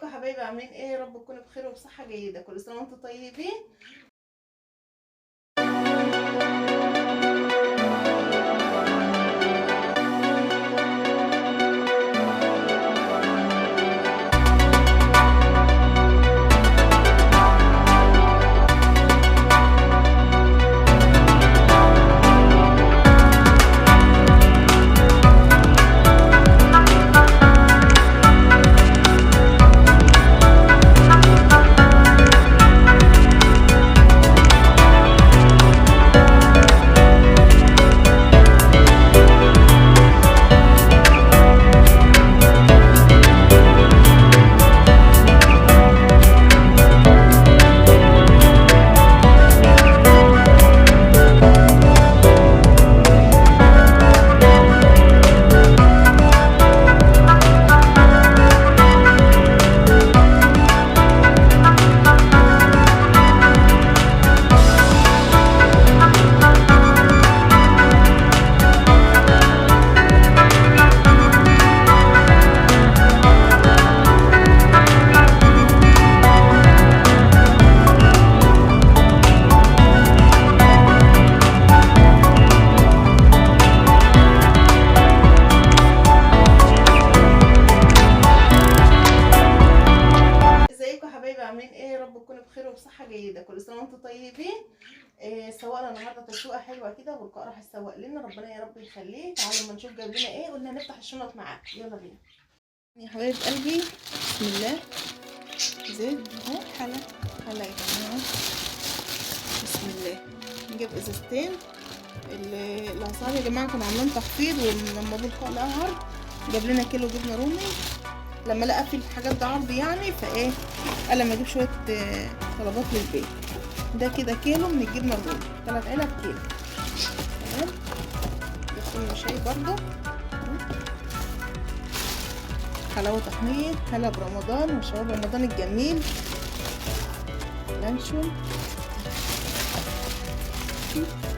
ازيكم يا حبايبي؟ عاملين ايه؟ يا رب تكونوا بخير وبصحه جيده. كل سنه وانتم طيبين. ازيكم يا حبايبي؟ عاملين ايه؟ يا رب تكونوا بخير وبصحه جيده. كل سنه وانتم طيبين. سوقنا النهارده تسوقه حلوه كده، والقاء راح يسوق لنا، ربنا يا رب يخليه. تعالوا اما نشوف جاب لنا ايه. قلنا نفتح الشنط معاه، يلا بينا يا حبايب قلبي. بسم الله. زيت اهو، حلا يا جماعه. بسم الله. نجيب ازازتين. الاسعار يا جماعه كانوا عاملين تخفيض، ولما ابو القاء لقى عرض جاب لنا كيلو جبنه رومي. لما لقى في الحاجات ده عرض يعني، فايه قال لما اجيب شويه طلبات للبيت. ده كده كيلو من الجبنه الرومي، 3 علب كيلو. تمام. يخصم شاي برضو. حلاوه طحنيه، هلا برمضان وشباب رمضان الجميل. لانشون.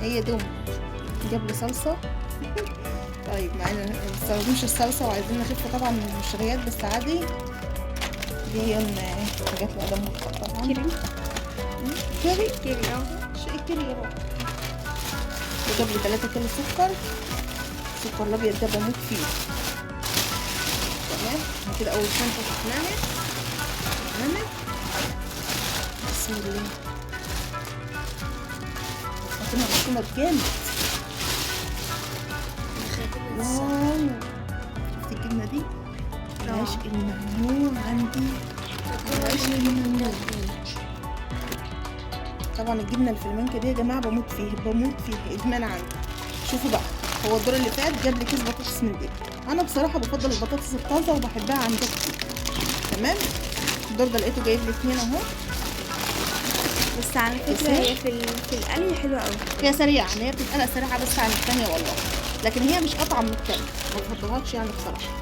هي دوم. جاب لي صلصه. طيب معانا ما بنستخدمش الصلصه وعايزين نخف طبعا من المشويات، بس عادي. دي حاجات لادم طبعا. كيري شيء كيري يا بابا. وجاب لي 3 كيلو سكر. السكر الابيض ده بموت فيه. تمام. كده اول شنطه فتحناها. بسم الله. حطينا مقسومه جامد. واو، شفتي الجبنه دي؟ العشق الممنوع عندي. العشق الممنوع. طبعا الجبنه الفلامنكا دي يا جماعه بموت فيها ادمان عندي. شوفوا بقى، هو الدور اللي فات جاب لي كيس بطاطس من دي. انا بصراحه بفضل البطاطس الطازه وبحبها عن ده كتير. تمام. الدور ده لقيته جايب لي 2 اهو. بس على فكره هي في القلي حلوه قوي. هي سريعه، هي بتتقلق سريعه بس عن الثانيه والله، لكن هي مش اطعم من الثانيه، ما بفضلهاش يعني بصراحه.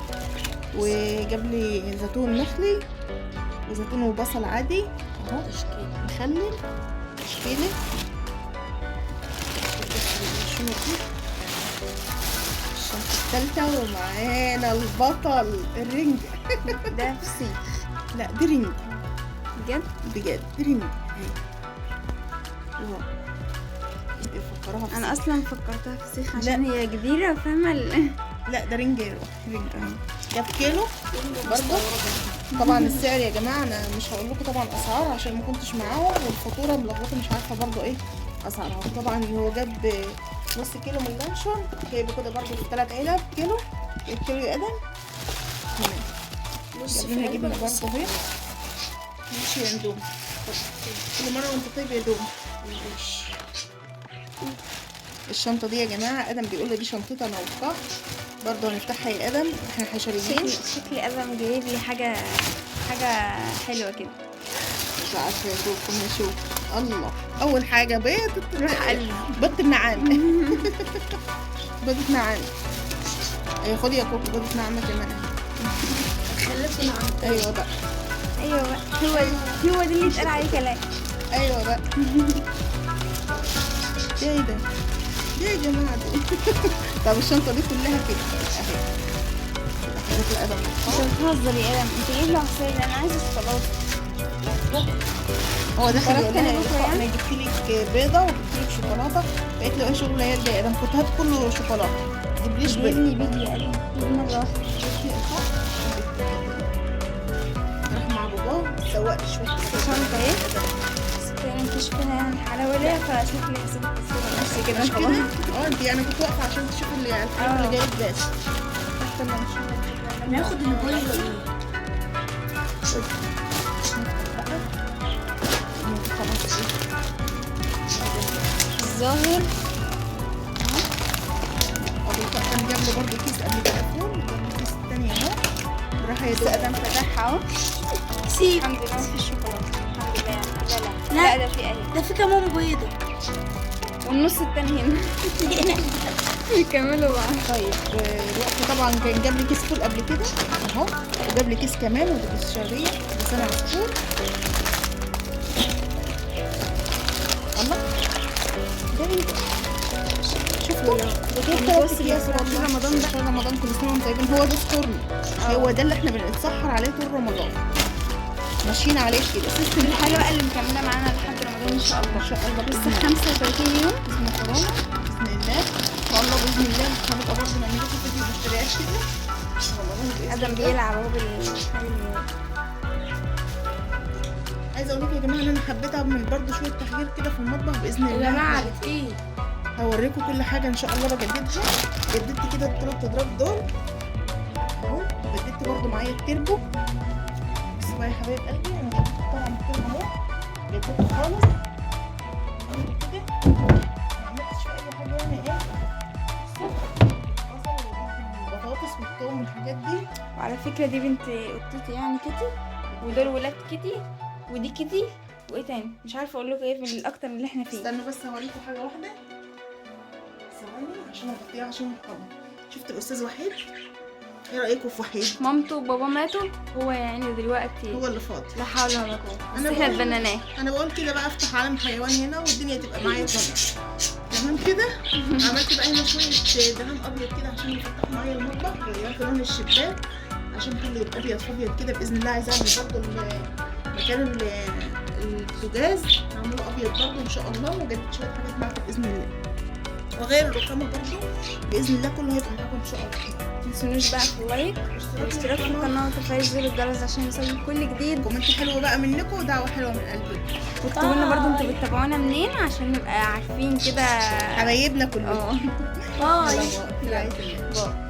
وجاب لي زيتون مخلي وزيتون وبصل عادي اهو، مخلل تشكيله. الشنطه الثالثه، ومعانا البطل الرنج. ده فسيخ. لا دي رنج بجد رنج. فكرها انا اصلا فكرتها فسيخ عشان هي كبيره، فاهمه لا ده رنج اهو. جاب كيلو برضه. طبعا السعر يا جماعه انا مش هقول لكم طبعا اسعار عشان ما كنتش معاهم، والفاتوره ملخبطه مش عارفه برضه ايه اسعارها. طبعا هو جاب نص كيلو من اللانشون، جايبه كده برضه في 3 علب كيلو. الكيلو يا ادم. جاب لنا جبنه برضه اهي. ماشي يا ندوم، كل مره وانت طيب يا دوم. الشنطه دي يا جماعه ادم بيقول لي دي شنطتي انا وبتاع، برضه هنفتحها يا ادم، احنا حشريين. شكل ادم جايب لي حاجه حلوه كده. مش عارفه يا دوب. كنا نشوف. الله، اول حاجه بيض روح قلبي. بيض النعام. بيض نعام. ايوه خدي يا كوكو بيض نعام كمان. خليكي نعام. ايوه بقى هو دي اللي اتقال عليه كلام. ايوه بقى. ايه ده؟ ايه يا جماعه دي؟ طب الشنطه دي كلها كده اهي. شكل ادم انت بتهزر يا ادم، انت جايب لي عصايه، انا عايزه شوكولاته. هو داخل اتفرجت يقول لها على اللقاء انا جبت لك بيضه وجبت لك شوكولاته. قالت له ايه شغل العيال ده يا ادم؟ كنت هات كله شوكولاته، ما تجيبليش بيض. جايبني بيض يا ادم، بيض مره واحده. راح مع باباه سواق شويه شنطه ايه بس كده مكشفها يعني الحلاوه ليه، فشكلي هسيب الصوره نفسي كده مش خلاص. كده؟ اه انت انا كنت واقفه عشان تشوف الحاجات اللي جايه بس. استنى نشوف ناخد الموبايل ولا ايه؟ خلاص الظاهر. كان جاب له برضه كيس قبل كده فول، جاب له الكيس التاني اهو. راح يا بس دوب ادم فتحها اهو. سيب. الحمد لله مفيش شوكولاته، الحمد لله. لا لا. لا ده في اهي، ده في كمان بيضة. والنص التاني هنا. بيكملوا بعض. طيب دلوقتي طبعا كان جاب لي كيس فول قبل كده اهو، وجاب لي كيس كمان وده كيس شعريه لسان عصفور. الله ده ايه ده؟ شفتوا؟ ده جايب 3 اكياس والله. رمضان ده رمضان كل سنه وانتم طيبين. هو ده ستورم، هو ده اللي احنا بنتسحر عليه طول رمضان، ماشيين عليه كده سيستم. الحاجه بقى اللي مكمله معانا لحد رمضان ان شاء الله. ان شاء الله لسه بإذن 35 يوم. اسمه كورونا باذن الله، ان شاء الله باذن الله. هنبقى برضه نعمل لكم فيديو مشتريات كده رمضان باذن ادم الله. بيلعب اهو بالحاجه. عايزه اقول لكم يا جماعه ان انا حبيت اعمل برضه شويه تغيير كده في المطبخ باذن الله. يا جماعة ايه؟ هوريكم كل حاجه ان شاء الله بجددها. جددت كده الثلاث اضراب دول اهو، جددت برضه معايا التربو. بصوا بقى يا حبايب قلبي، انا جددت طبعا التربو اهو، جددته خالص عملت كده، ما عملتش في اي حاجه يعني ايه البطاطس والثوم والحاجات دي. وعلى فكره دي بنت قطتي يعني كيتي، ودول ولاد كيتي، ودي كيتي، وايه تاني مش عارفه اقول لكم ايه من الاكتر من اللي احنا فيه. استنوا بس هوريكم حاجه واحده ثواني عشان اغطيها عشان القمر. شفت الاستاذ وحيد؟ ايه رايكم في وحيد؟ مامته وبابا ماتوا، هو يعني دلوقتي هو اللي فاضي. لا حول ولا قوه، بس أنا احنا بقول- اتبنيناه. انا بقول كده بقى افتح عالم حيوان هنا والدنيا تبقى معايا تمام كده. عملت بقى هنا شويه دهان ابيض كده عشان يفتحوا معايا المطبخ، غيرت لون الشباك عشان كله يبقى ابيض في ابيض كده باذن الله. عايزه اعمل برضه مكان البوتاجاز هعمله ابيض برضه ان شاء الله، وجددت شويه حاجات معاكم باذن الله، وغير الرخامه برضه باذن الله. كله هيبقى معاكم ان شاء الله. متنسونوش بقى في اللايك والاشتراك في القناه وتفعيل زر الجرس عشان يوصلكم كل جديد. كومنت حلو بقى منكم ودعوه حلوه من قلبي. واكتبوا لنا برضه انتوا بتتابعونا منين عشان نبقى عارفين كده. حبايبنا كلهم. اه باي. باي. باي.